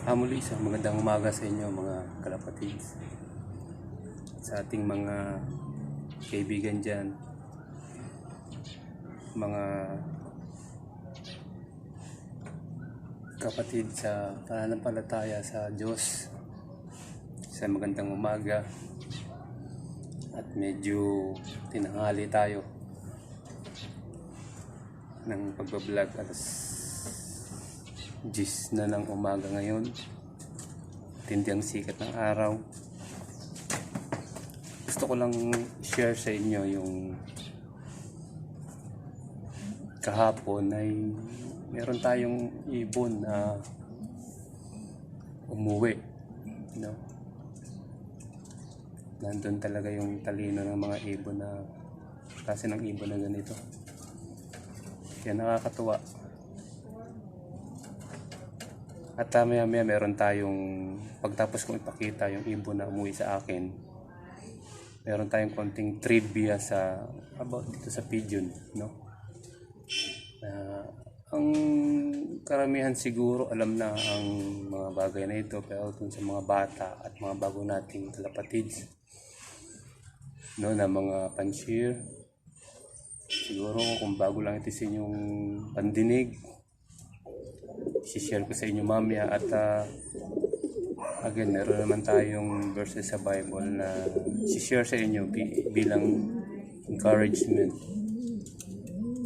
Muli isang magandang umaga sa inyo mga kalapatids, sa ating mga kaibigan dyan, mga kapatid sa pananampalataya sa Diyos. Sa magandang umaga at medyo tinanghali tayo ng pagbablog. Alas 10 na ng umaga ngayon, tindi ang sikat ng araw. Gusto ko lang share sa inyo yung kahapon ay meron tayong ibon na umuwi, no? Nandun talaga yung talino ng mga ibon na klase ng ibon na ganito, kaya nakakatuwa. At maya meron tayong, pagtapos kong ipakita yung ibon na umuwi sa akin, meron tayong konting trivia about dito sa pigeon, no? Ang karamihan siguro alam na ang mga bagay na ito, pero kung sa mga bata at mga bago nating kalapatids, no, na mga panshir, siguro kung bago lang ito sa inyong pandinig, i-share ko sa inyo mamaya. At again, meron naman tayong verses sa Bible na i-share sa inyo bilang encouragement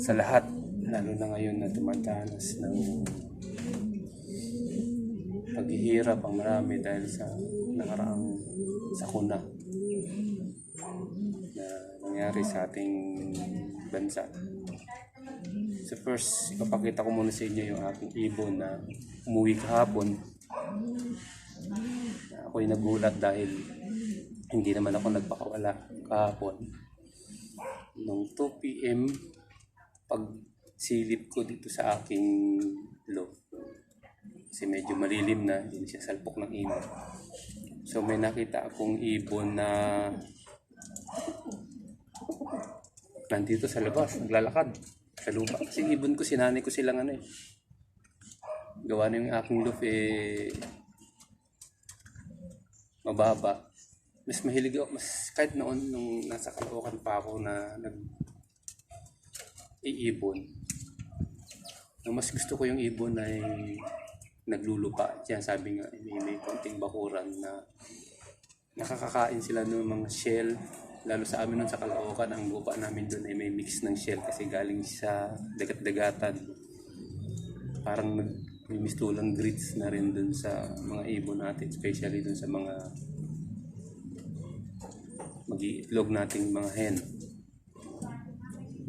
sa lahat, lalo na ngayon na tumatanas ng paghihirap ang marami dahil sa nakaraang sakuna na nangyari sa ating bansa. So first, ipapakita ko muna sa inyo yung aking ibon na umuwi kahapon. Ako'y nagulat dahil hindi naman ako nagpakawala kahapon. Nung 2 PM, pag silip ko dito sa aking loft, kasi medyo malilim na, hindi siya salpok ng ilaw. So may nakita akong ibon na nandito sa labas, naglalakad sa lupa. Kasi ibon ko, sinanay ko silang gawa na yung aking loft mababa. Mas mahilig ako, kahit noon nung nasa Caloocan pa ako na iibon, ang mas gusto ko yung ibon ay naglulupa. Diyan sabi nga, may konting bakuran na nakakakain sila ng mga shell. Lalo sa amin nun sa Caloocan, ang lupa namin doon ay may mix ng shell kasi galing sa dagat-dagatan. Parang may mistulang grits na rin doon sa mga ibon natin, especially doon sa mga mag-iitlog nating mga hen,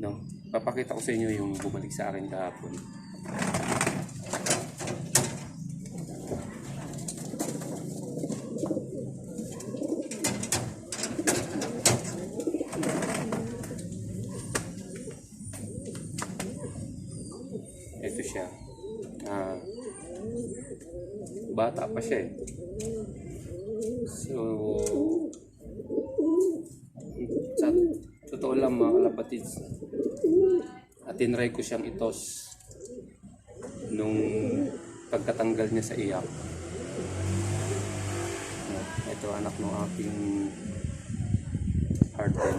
no? Papakita ko sa inyo yung bumalik sa akin kahapon. Ito siya. Bata pa siya eh. So, sa totoo lang mga kalapatids, tinry ko siyang itos nung pagkatanggal niya sa iyak. Ito anak ng aking harden.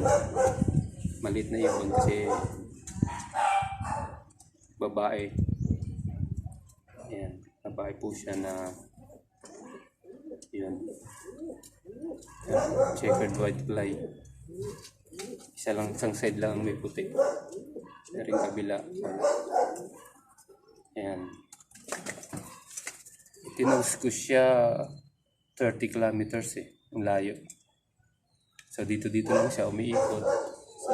Maliit na ibon kasi babae. Ayan, babae po siya na yun, checkered white fly. Isang side lang ang may puti, na ring kabila. Ayan, itinose ko siya 30 kilometers ang layo. So dito lang siya umiikot. So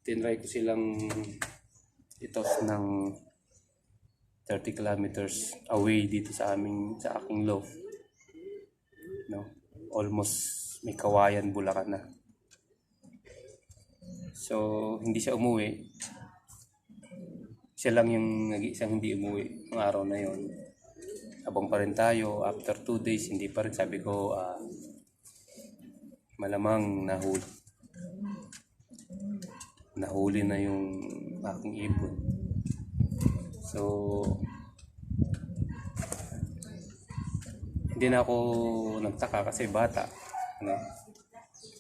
tinry ko silang itos ng 30 kilometers away dito sa aking loft, no? Almost may Kawayan, Bulacan na. So hindi siya umuwi. Siya lang yung nag-iisang hindi umuwi ng araw na yon. Abang pa rin tayo. After 2 days, hindi pa rin. Sabi ko, malamang nahuli na yung aking ibon. So hindi na ako nagtaka kasi bata. Ano?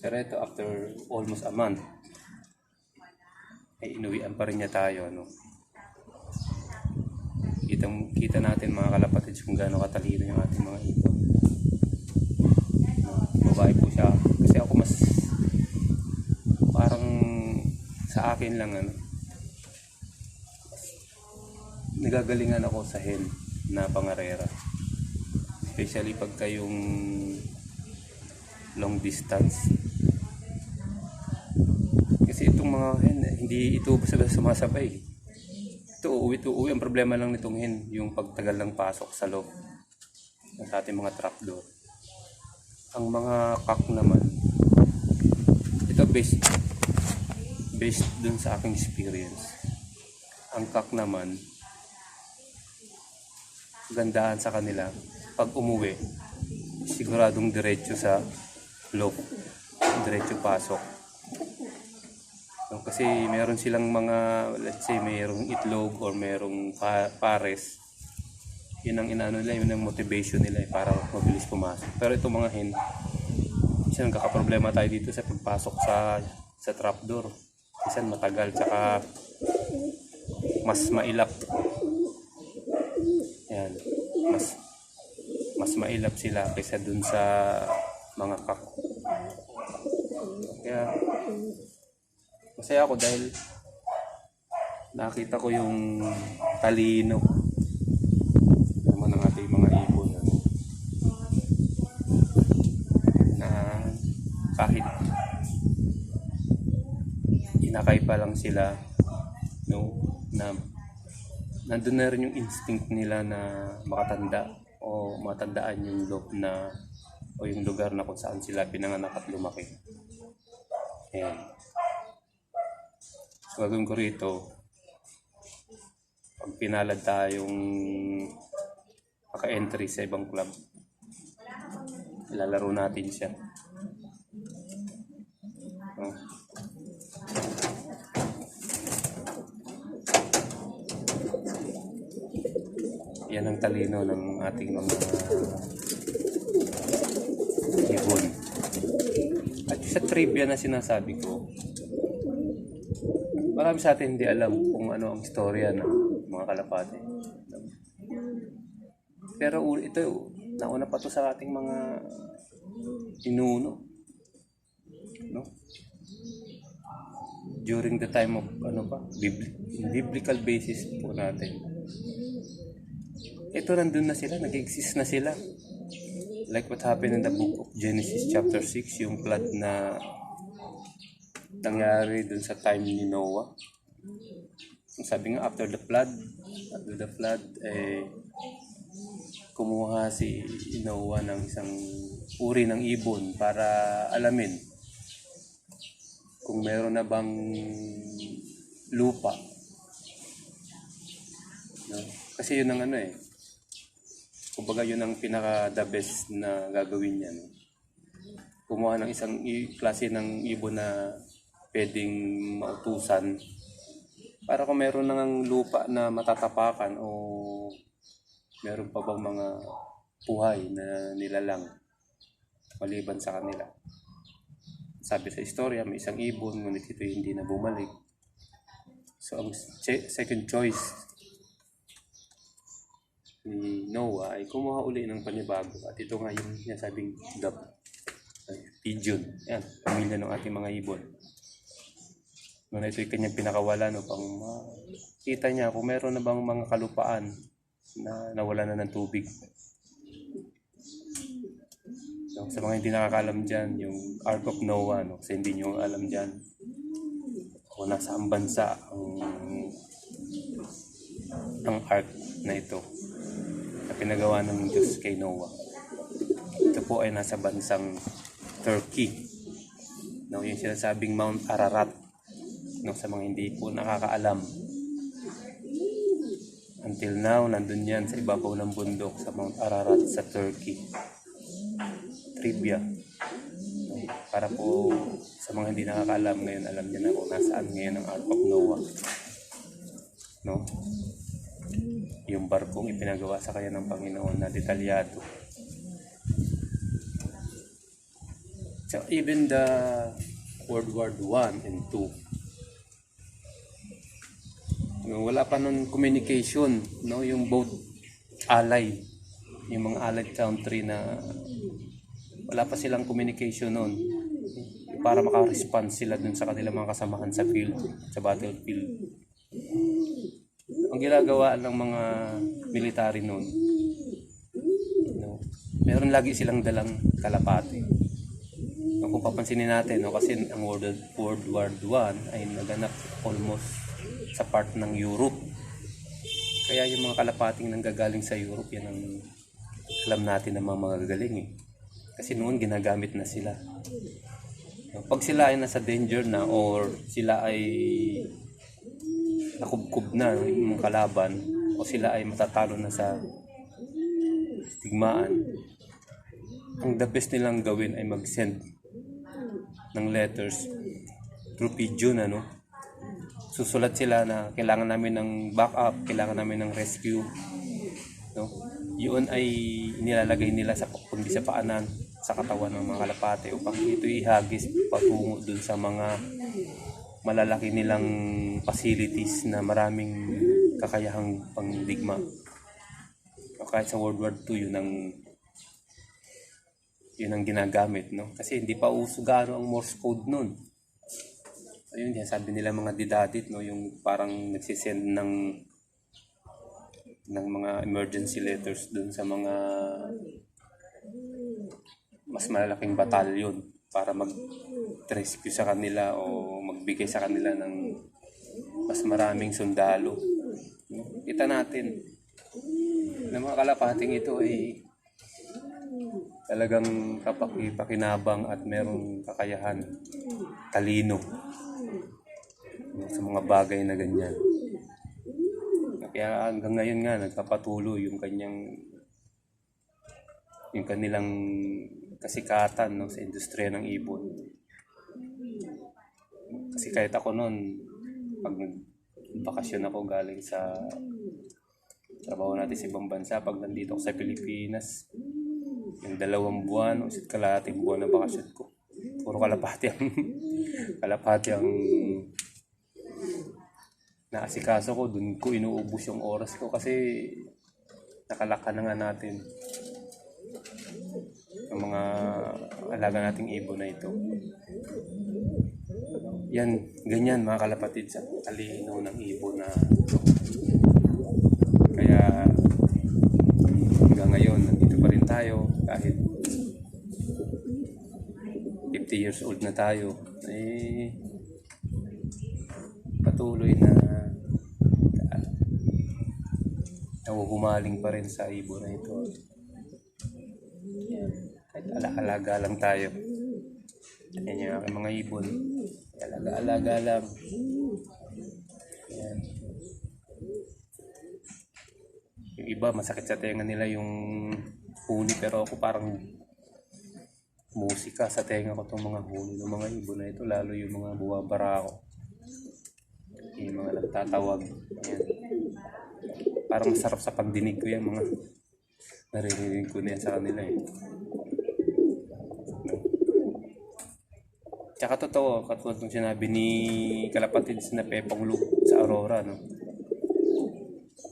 Pero ito, after almost a month, ay inuwian pa rin niya tayo. Ano? Kita natin mga kalapatids kung gaano katalino yung ating mga ibon. Babae po siya. Kasi ako mas parang sa akin lang nagagalingan ako sa hen na pangarera. Especially pagka yung long distance. Kasi itong mga hen, hindi ito basta sumasabay. Ito uuwi. Ang problema lang nitong hen, yung pagtagal ng pasok sa loob ng ating mga trapdoor. Ang mga cock naman, ito based dun sa aking experience. Ang cock naman, gandahan sa kanila, pag umuwi, siguradong diretso sa loob, diretso pasok. So, kasi meron silang mga, let's say, mayroong itlog or merong pares. Yun ang inaano nila, yun ang motivation nila para mabilis pumasok. Pero itong mga hen, minsan kakaproblema tayo dito sa pagpasok sa trapdoor. Minsan matagal, tsaka mas mailap. Yan, mas mailap sila kaysa dun sa mga cock. Kaya masaya ako dahil nakita ko yung talino naman ng ating mga ibon na kahit inakay pa lang sila, no, na nandun na rin yung instinct nila na makatanda o matandaan yung loob na o yung lugar na kung saan sila pinanganak at lumaki. Ayan. So gagawin ko rito, pag pinalad tayong maka-entry sa ibang club, ilalaro natin siya. Yan ang talino ng ating mga ibon. At sa trivia na sinasabi ko, marami sa atin hindi alam kung ano ang istorya ng mga kalapate. Pero ito, nauna pa to sa ating mga inuno. No? During the time of biblical basis po natin. Ito nandun na sila, nag-exist na sila. Like what happened in the book of Genesis chapter 6, yung flood na nangyari dun sa time ni Noah. Sabi nga after the flood, kumuha si Noah ng isang uri ng ibon para alamin kung meron na bang lupa. No? Kasi yun ang kumbaga yun ang pinaka-the best na gagawin niya. No? Kumuha ng isang klase ng ibon na pwedeng mautusan para kung meron nang lupa na matatapakan o meron pa bang mga buhay na nilalang maliban sa kanila. Sabi sa istorya, may isang ibon, ngunit ito hindi na bumalik. So ang second choice ni Noah ay kumuha uli ng panibago. At ito nga yung sinasabing pigeon. Yan, pamilya ng ating mga ibon. Nung ito yung kanyang pinakawalan upang makita niya kung meron na bang mga kalupaan na nawala na ng tubig. So, sa mga hindi nakakalam dyan, yung Ark of Noah, no? Kasi hindi nyo alam dyan kung nasaan bansa ang Ark na ito na pinagawa ng Diyos kay Noah. Ito po ay nasa bansang Turkey. No, yung sinasabing Mount Ararat. No, sa mga hindi po nakakaalam. Until now, nandun yan sa ibabaw ng bundok sa Mount Ararat sa Turkey. Trivia. No, para po sa mga hindi nakakaalam ngayon, alam niyo na kung nasaan ngayon ang Ark of Noah. No? Yung barkong ipinagawa sa kanya ng Panginoon na detalyado. So even the World War One and Two, wala pa nun communication, no? Yung both ally, yung mga allied country na wala pa silang communication nun para maka-respond sila dun sa kanilang mga kasamahan sa field, sa battlefield. Ang ginagawa ng mga military nun, no, meron lagi silang dalang kalapate. No, kung papansinin natin, no, kasi ang World War I ay naganap almost sa part ng Europe. Kaya yung mga kalapating nanggagaling sa Europe, yan ang alam natin ng mga magagaling eh. Kasi noon ginagamit na sila. Pag sila ay nasa danger na or sila ay nakubkub na yung kalaban o sila ay matatalo na sa digmaan, ang the best nilang gawin ay mag-send ng letters through pigeon, ano? Susulat sila na kailangan namin ng backup, kailangan namin ng rescue, no? Yun ay nilalagay nila sa kundi sa paanan, sa katawan ng mga kalapate upang ito ihagis patungo dun sa mga malalaki nilang facilities na maraming kakayahang pangdigma. O kahit sa World War II, yun ang ginagamit, no? Kasi hindi pa uso gaano ang Morse code nun. Ayun, sabi nila mga didadit, no, yung parang nagsisend ng mga emergency letters dun sa mga mas malalaking batalyon para mag-rescue sa kanila o magbigay sa kanila ng mas maraming sundalo. Kita natin na mga kalapating ito ay talagang kapakipakinabang at merong kakayahan, talino sa mga bagay na ganyan. Kaya hanggang ngayon nga nagpapatuloy yung kanilang kasikatan, no, sa industriya ng ibon. Kasi kahit ako noon, pag nagbakasyon ako galing sa trabaho natin sa ibang bansa, pag nandito ako sa Pilipinas, yung 2 buwan o kalahating buwan na bakasyon ko, puro kalapati ang naasikaso ko. Dun ko inuubos yung oras ko kasi nakalaka na nga natin ang mga alaga nating ibon na ito. Yan, ganyan mga kalapatid sa talino ng ibon na ito. Kaya hanggang ngayon nandito pa rin tayo kahit 50 years old na tayo, eh patuloy na nahuhumaling pa rin sa ibon na ito. Kahit alaga lang tayo. Yan yung aking mga ibon. Alaga lang. Yan. Yung iba masakit sa tenga nila yung huni, pero ako parang musika sa tenga ko itong mga huni ng mga ibon na ito, lalo yung mga buwabara ko, yung mga nagtatawag. Yan. Parang masarap sa pagdinig ko yan, mga naririnig ko na yan sa kanila eh. Tsaka totoo, katulad ng sinabi ni kalapatid na Pepong Luke sa Aurora, no?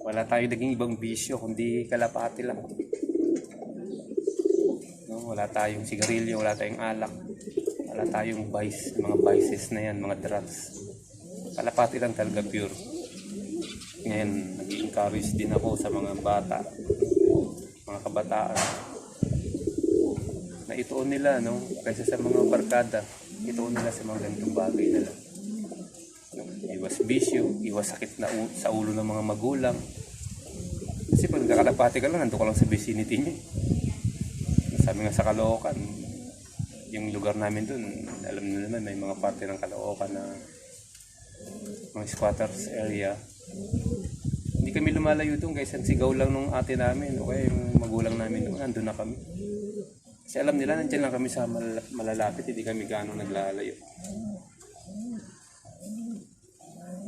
Wala tayong naging ibang bisyo kundi kalapati lang. No? Wala tayong sigarilyo, wala tayong alak, wala tayong vice, mga vices na yan, mga drugs. Kalapati lang talaga, pure. Ngayon, nag-encourage din ako sa mga bata, mga kabataan, na ituon nila, no? Kaysa sa mga barkada, ituon nila sa mga ganitong bagay nila. Iwas bisyo, iwas sakit na sa ulo ng mga magulang. Kasi pag nagkakalapati ka lang, nandun ka lang sa vicinity niya. Sabi nga sa Caloocan, yung lugar namin dun, alam nyo naman, may mga parte ng Caloocan na mga squatters area. Hindi kami lumalayo doon guys, ang sigaw lang nung ate namin, okay, yung magulang namin doon, nandun na kami. Kasi alam nila, nandiyan lang kami sa malalapit, hindi kami gaano naglalayo.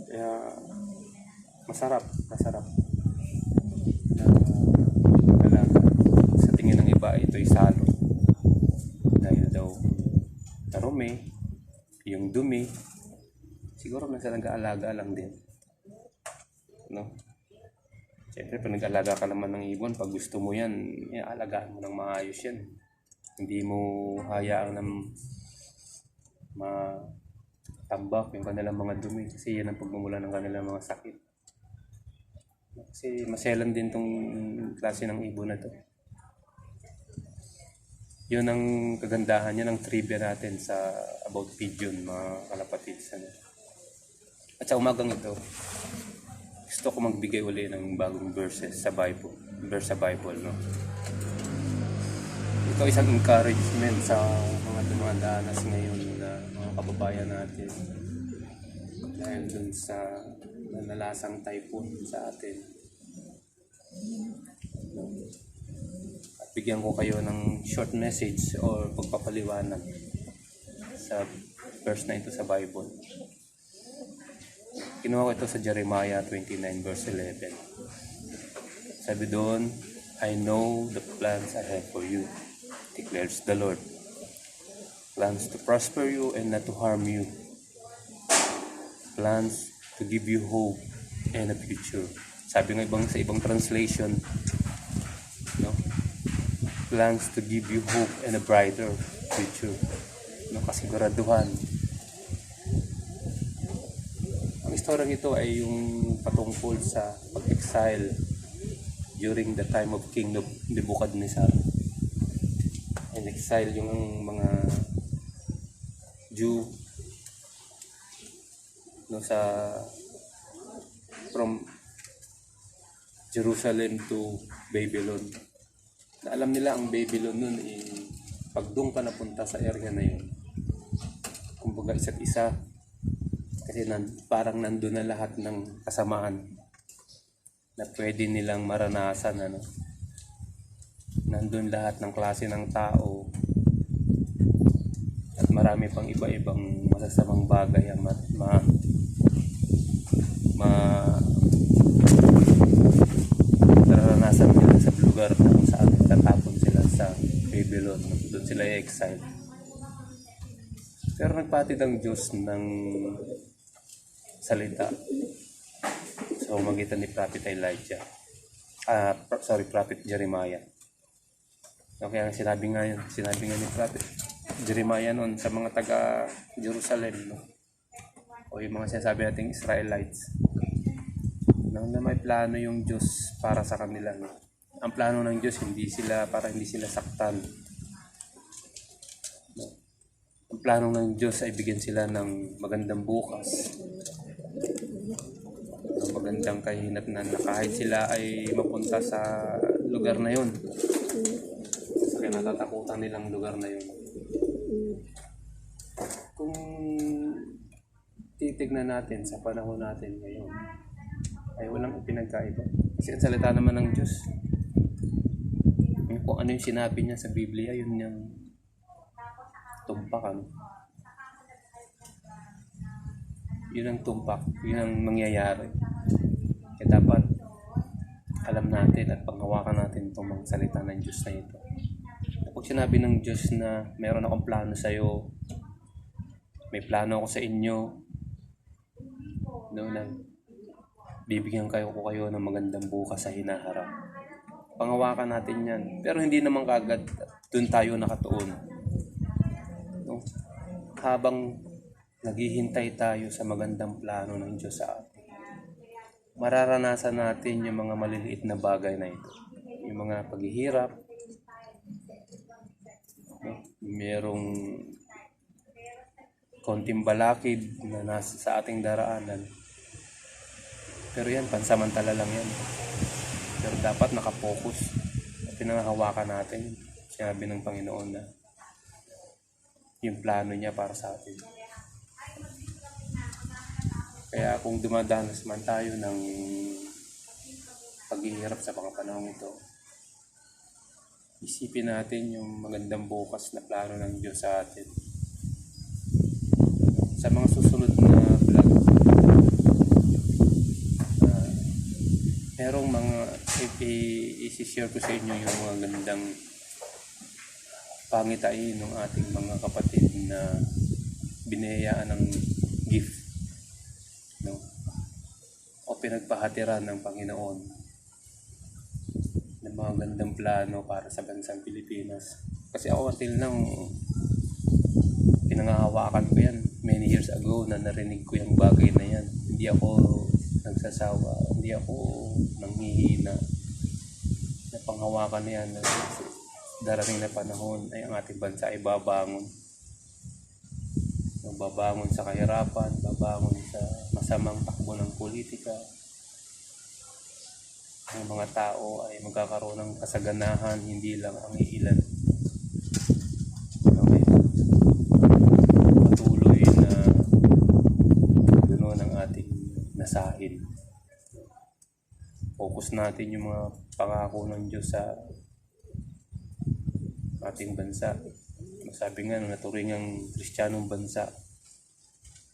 Kaya masarap na alaga. Sa tingin ng iba, ito'y salo. Dahil daw uniforme, yung dumi, siguro nasa nag-aalaga lang din. No? Siyempre, pag nag-alaga ka naman ng ibon, pag gusto mo yan, alagaan mo ng maayos yan. Hindi mo hayaan ng matambak yung kanilang mga dumi kasi yan ang pagmumula ng kanilang mga sakit. Kasi maselan din tong klase ng ibon na to. Yun ang kagandahan, yun ang trivia natin sa about pigeon, mga kalapatid. At sa umagang ito, gusto ko magbigay uli ng bagong verses sa Bible. Verse sa Bible, no? Ito isang encouragement sa mga dumadanas ngayon na mga kababayan natin. Dahil dun sa nanalasang typhoon sa atin. At bigyan ko kayo ng short message or pagpapaliwanag sa verse na ito sa Bible. Kinuha ko ito sa Jeremiah 29 verse 11. Sabi doon, I know the plans I have for you, declares the Lord. Plans to prosper you and not to harm you. Plans to give you hope and a future. Sabi ng sa ibang translation, no? Plans to give you hope and a brighter future. No, kasiguraduhan. Ang istoryang ito ay yung patungkol sa pag-exile during the time of King Nebuchadnezzar. And exile yung mga Jew, no, from Jerusalem to Babylon. Na alam nila ang Babylon nun, pag doon ka napunta sa area na yun, kumbaga isa't isa, kasi parang nandun na lahat ng kasamaan na pwede nilang maranasan. Ano? Nandun lahat ng klase ng tao at marami pang iba-ibang masasamang bagay ang naranasan nila sa lugar na kung saan tatapon sila sa Babylon. Doon sila i-exile. Pero nagpatid ang Diyos ng salita sa umagitan ni Prophet Elijah. Prophet Jeremiah. Okay, ang sinabi nga ni Prophet Jeremiah noon sa mga taga Jerusalem, no? O yung mga sinasabi nating Israelites, na may plano yung Diyos para sa kanila. No? Ang plano ng Diyos hindi sila saktan. No? Ang plano ng Diyos ay bigyan sila ng magandang bukas, ng magandang kahinatnan na kahit sila ay mapunta sa lugar na yun, sa kinatatakutan nilang lugar na yun. Kung titignan natin sa panahon natin ngayon, ay walang ipinagkaiba. Kasi ang salita naman ng Diyos, kung ano yung sinabi niya sa Biblia, yun yung tumpak. Yun ang tumpak, yun ang mangyayari. Kaya dapat alam natin at panghawakan natin itong mga salita ng Diyos na ito. Pag sinabi ng Diyos na meron akong plano sa iyo, may plano ako sa inyo, no, na bibigyan ko kayo ng magandang bukas sa hinaharap. Panghawakan natin yan. Pero hindi naman kagad doon tayo nakatuon. No? Habang naghihintay tayo sa magandang plano ng Diyos sa atin, mararanasan natin yung mga maliliit na bagay na ito. Yung mga paghihirap, no? Merong konting balakid na nasa sa ating daraanan. Pero yan, pansamantala lang yan. Pero dapat nakapokus. Pinanghawakan natin. Sinabi ng Panginoon na yung plano niya para sa atin. Kaya kung dumadanas man tayo ng paghihirap sa mga panahon ito, isipin natin yung magandang bukas na plano ng Diyos sa atin. Sa mga susunod na vlog, merong mga i-share ko sa inyo yung mga gandang pangitain ng ating mga kapatid na binayaan ng gift, no? O pinagpahatiran ng Panginoon ng mga gandang plano para sa bansang Pilipinas. Kasi ako until now, pinangahawakan ko yan many years ago na narinig ko yung bagay na yan. Hindi ako nagsasawa, hindi ako nanghihina na panghawakan na yan. Darating na panahon ay ang ating bansa ay babangon. Babangon sa kahirapan, babangon sa masamang takbo ng politika. Ang mga tao ay magkakaroon ng kasaganahan, hindi lang ang iilan. Okay. Patuloy na gano'n ang ating nasahin. Focus natin yung mga pangako ng Diyos sa ating bansa. Sabi nga, naturing ang Kristiyanong bansa